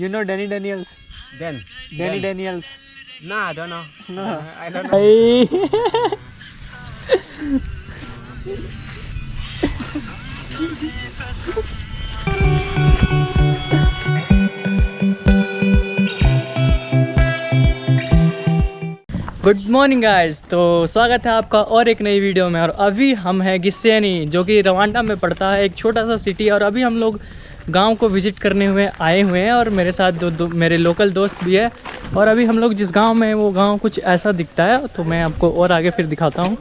You know Danny Daniels? Danny Daniels. No, I don't know. No. I don't know. Good morning guys, तो स्वागत है आपका और एक नई वीडियो में। और अभी हम हैं गिस्सेनी, जो कि रवांडा में पड़ता है, एक छोटा सा सिटी। और अभी हम लोग गांव को विज़िट करने आए हुए हैं, और मेरे साथ दो मेरे लोकल दोस्त भी है। और अभी हम लोग जिस गांव में हैं वो गांव कुछ ऐसा दिखता है, तो मैं आपको और आगे फिर दिखाता हूँ।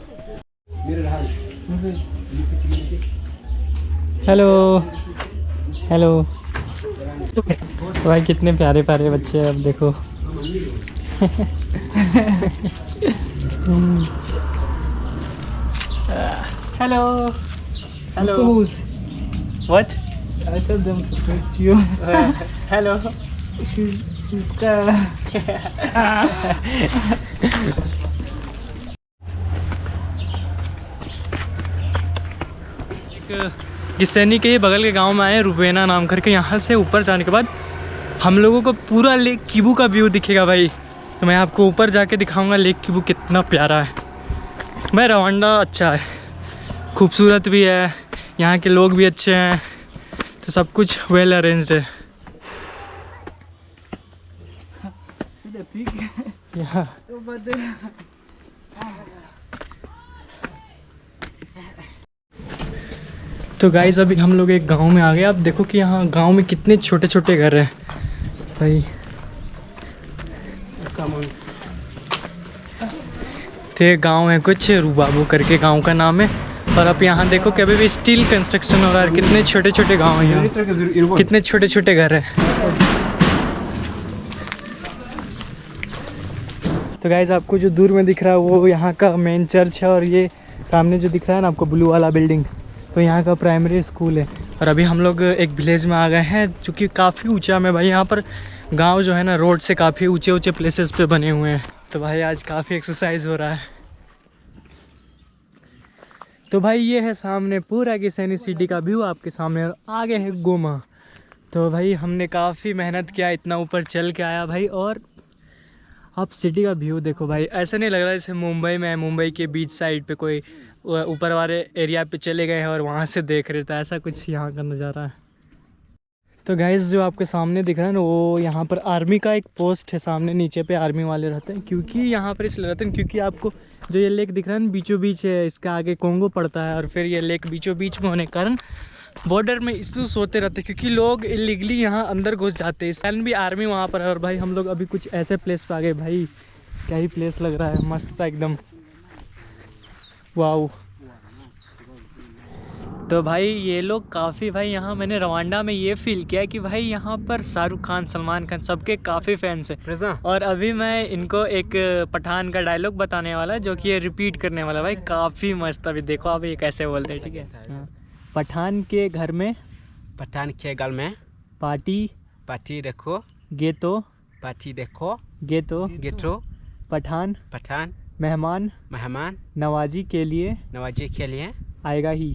हेलो हेलो भाई, कितने प्यारे प्यारे बच्चे हैं, अब देखो। Hello. Hello. What? I told them to fetch you. Hello. She's scared. गिस्सेनी के बगल के गांव में आए, रुबेना नाम करके। यहाँ से ऊपर जाने के बाद हम लोगों को पूरा लेक किबू का व्यू दिखेगा भाई। तो मैं आपको ऊपर जाके दिखाऊंगा लेक किबू कितना प्यारा है। मैं रवांडा अच्छा है, खूबसूरत भी है, यहाँ के लोग भी अच्छे हैं, तो सब कुछ वेल अरेंज्ड है। See the pig यहाँ over there. तो गाइस अभी हम लोग एक गांव में आ गए। आप देखो कि यहाँ गांव में कितने छोटे छोटे घर हैं भाई। तो गांव है कुछ रूबाबू करके गांव का नाम है। और अब यहाँ देखो कि अभी भी स्टील कंस्ट्रक्शन हो रहा है। कितने छोटे छोटे गांव हैं यहाँ, कितने छोटे छोटे घर हैं। तो गाइस आपको जो दूर में दिख रहा है वो यहाँ का मेन चर्च है। और ये सामने जो दिख रहा है ना आपको ब्लू वाला बिल्डिंग, तो यहाँ का प्राइमरी स्कूल है। और अभी हम लोग एक विलेज में आ गए हैं जो कि काफ़ी ऊंचा में भाई। यहाँ पर गांव जो है ना रोड से काफ़ी ऊंचे ऊंचे प्लेसेस पे बने हुए हैं। तो भाई आज काफ़ी एक्सरसाइज हो रहा है। तो भाई ये है सामने पूरा गिस्सेनी सिटी का व्यू आपके सामने, और आगे है गोमा। तो भाई हमने काफ़ी मेहनत किया, इतना ऊपर चल के आया भाई। और आप सिटी का व्यू देखो भाई, ऐसा नहीं लग रहा जैसे मुंबई में है, मुंबई के बीच साइड पे कोई ऊपर वाले एरिया पे चले गए हैं और वहाँ से देख रहे थे। ऐसा कुछ यहाँ का नज़ारा है। तो गाइस जो आपके सामने दिख रहा है ना, वो यहाँ पर आर्मी का एक पोस्ट है सामने, नीचे पे आर्मी वाले रहते हैं। क्योंकि यहाँ पर इसलिए रहते हैं क्योंकि आपको जो ये लेक दिख रहा है ना बीचों बीच है, इसका आगे कोंगो पड़ता है। और फिर ये लेक बीचों बीच में होने के कारण बॉर्डर में इश्यूज होते रहते हैं, क्योंकि लोग इलीगली यहाँ अंदर घुस जाते हैं। इस कारण भी आर्मी वहाँ पर है। और भाई हम लोग अभी कुछ ऐसे प्लेस पे आ गए भाई, क्या ही प्लेस लग रहा है, मस्त एकदम, वाओ। तो भाई ये लोग काफ़ी भाई, यहाँ मैंने रवांडा में ये फील किया कि भाई यहाँ पर शाहरुख खान, सलमान खान सबके काफ़ी फैंस हैं। और अभी मैं इनको एक पठान का डायलॉग बताने वाला है जो कि ये रिपीट करने वाला भाई, काफ़ी मस्त। अभी देखो आप ये कैसे बोलते हैं, ठीक है। हाँ। पठान के घर में, पठान के घर में पार्टी देखो, गेतो पार्टी देखो, गेटो, पठान मेहमान नवाजी के लिए आएगा ही।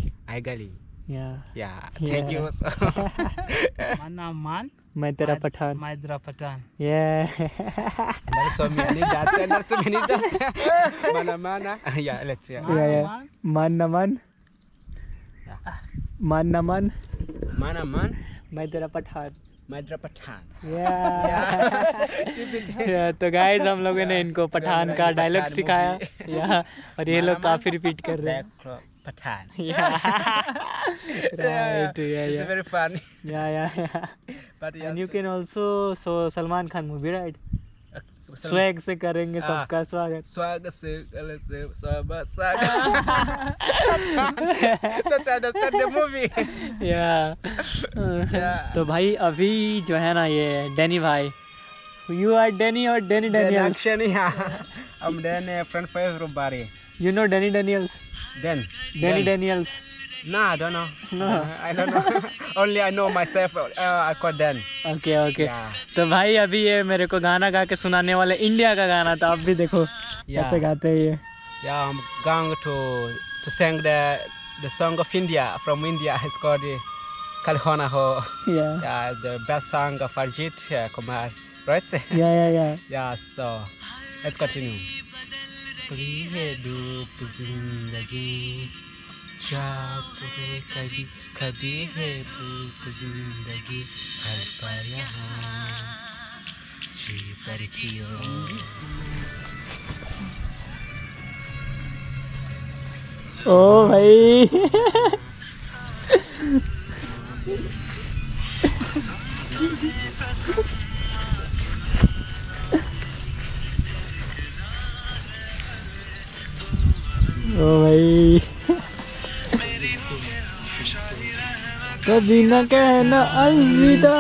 या थैंक यू। Mana man, मैं तेरा Pathan. Maidra Patan. There's so many dots. Mana. Yeah, let's see. मन न मन, मन न मन, Mana, मैं तेरा पठान। Maidra Patan. तो गाइस हम लोगों ने इनको पठान का डायलॉग सिखाया या, और ये लोग काफ़ी रिपीट कर रहे हैं। Patan. Right, It's very funny. Yeah. But And you can also show Salman Khan movie, right? Swag से करेंगे सबका स्वागत। स्वागत से That's understand the movie. तो भाई अभी जो है ना ये डैनी भाई, you are Danny or Danny Daniels? I'm Danny, friend for everybody. You know Danny Daniels? Danny Daniels. No, I don't know. No. I don't know. Only I know myself. I call Dan. Okay. Yeah. तो भाई अभी ये मेरे को गाना गा के सुनाने वाले, इंडिया का गाना था। आप भी देखो कैसे गाते हैं ये। Yeah, I'm going to sing the song of India, from India. It's called Kalhona Ho. Yeah. Yeah, the best song of Arjit Kumar, right? Yeah. Yeah, so let's continue. कभी है धूप जिंदगी चाप है कभी है धूप जिंदगी हर पल यहाँ जी पर जियो ओ भाई ओ भाई कभी न कहना अलविदा।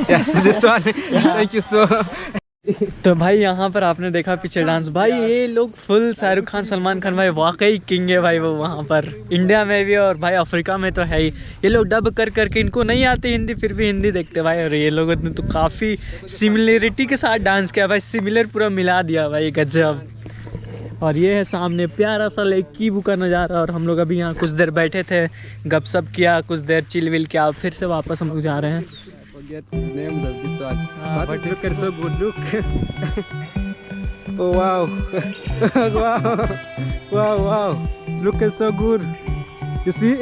Yes, this one. Thank you so. तो भाई यहाँ पर आपने देखा पीछे डांस, भाई ये लोग फुल शाहरुख खान सलमान खान भाई वाकई किंग है भाई वो वहाँ पर इंडिया में भी और भाई अफ्रीका में तो है ही। ये लोग डब कर करके इनको नहीं आती हिंदी फिर भी हिंदी देखते भाई, और ये लोगों ने तो काफ़ी सिमिलरिटी के साथ डांस किया भाई, सिमिलर पूरा मिला दिया भाई, गजब। और ये है सामने प्यारा सा लेक कीबू का नज़ारा, और हम लोग अभी यहाँ कुछ देर बैठे थे, गपशप किया, कुछ देर चिल विल किया, फिर से वापस हम लोग जा रहे हैं। Forget the names of this one. Ah, But but it's looking so good. Look. Oh wow. wow. It's looking so good. You see?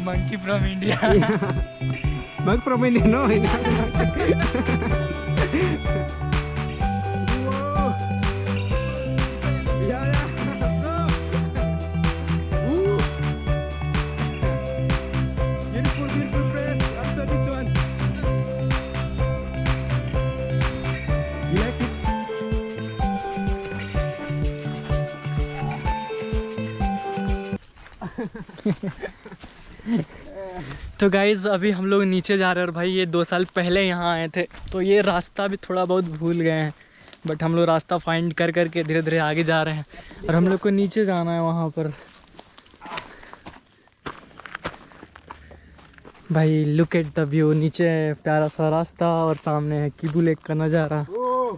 Monkey from India. Mug from India. No. Wow. Yeah. Go. Ooh. Beautiful place. Also this one. You like it? तो guys अभी हम लोग नीचे जा रहे हैं, और भाई ये 2 साल पहले यहाँ आए थे तो ये रास्ता भी थोड़ा बहुत भूल गए हैं, बट हम लोग रास्ता फाइंड कर करके धीरे धीरे आगे जा रहे हैं, और हम लोग को नीचे जाना है वहाँ पर। भाई लुक एट द व्यू, नीचे है प्यारा सा रास्ता और सामने है कीबू लेक का नज़ारा। ओह।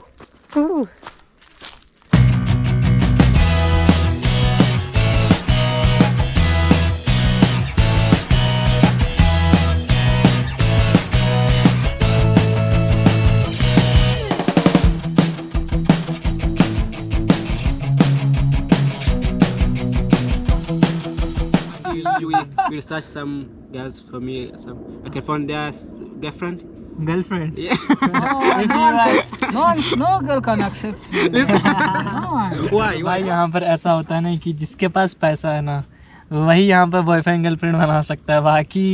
We'll search some girls for me. Some I can find their girlfriend. Girlfriend? Yeah. No girl can accept you. No one. Why? भाई यहाँ पर ऐसा होता है ना कि जिसके पास पैसा है ना वही यहाँ पर बॉयफ्रेंड गर्लफ्रेंड बना सकता है, बाकी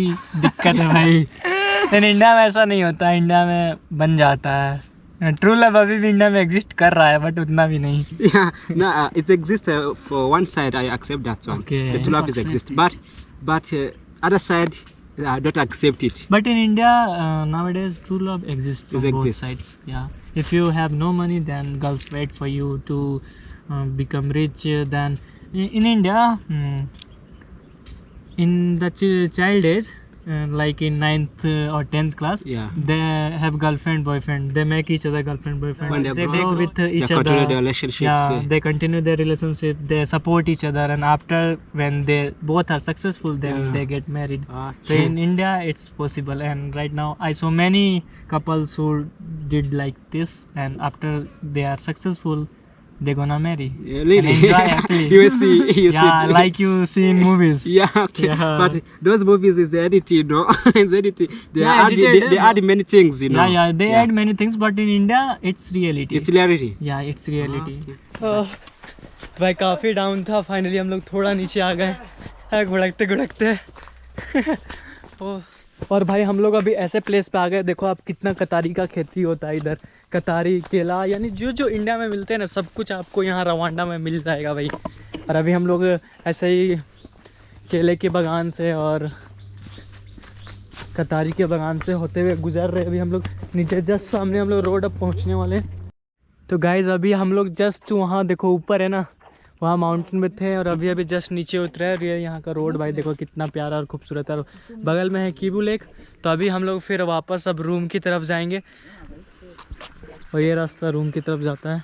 दिक्कत है भाई। लेकिन इंडिया में ऐसा नहीं होता, इंडिया में बन जाता है। ट्रू लव अभी भी इंडिया में एग्जिस्ट कर रहा है, बट उतना भी नहीं। Yeah. No, it exists for one side. I accept that one. Okay. The true love is exist, but other side I don't accept it. But in India nowadays true love exists from It both exists. sides. Yeah. If you have no money, then girls wait for you to become rich. Then in India, in the child age, like in 9th or 10th class, Yeah. they have girlfriend boyfriend. They make each other girlfriend boyfriend. When They grow with each they other. continue their relationships. Yeah, they continue their relationship. They support each other, and after when they both are successful, then Yeah. they get married. Ah, So in India, it's possible, and right now I saw many couples who did like this, and after they are successful, they're gonna marry. Yeah, really? And enjoy happily. You will see. You Yeah, see. like you see in movies. Yeah, okay. Yeah. But those movies is edited, no? It's edited. They Yeah, add edited, they add many things, you know. Yeah, they add many things, but in India, it's reality. It's reality. Yeah, it's reality. भाई काफ़ी down था, finally हम लोग थोड़ा नीचे आ गए गुड़कते गुड़कते। और भाई हम लोग अभी ऐसे प्लेस पे आ गए, देखो आप कितना कतारी का खेती होता है इधर, कतारी केला, यानी जो जो इंडिया में मिलते हैं ना सब कुछ आपको यहाँ रवांडा में मिल जाएगा भाई। और अभी हम लोग ऐसे ही केले के बागान से और कतारी के बागान से होते हुए गुजर रहे। अभी हम लोग नीचे जस्ट सामने हम लोग रोड अब पहुँचने वाले हैं। तो गाइज़ अभी हम लोग जस्ट वहाँ देखो ऊपर है ना, वहाँ माउंटेन में थे, और अभी जस्ट नीचे उतरे हैं। ये यहाँ का रोड भाई देखो कितना प्यारा और खूबसूरत है, बगल में है कीबू लेक। तो अभी हम लोग फिर वापस अब रूम की तरफ जाएंगे, और ये रास्ता रूम की तरफ जाता है।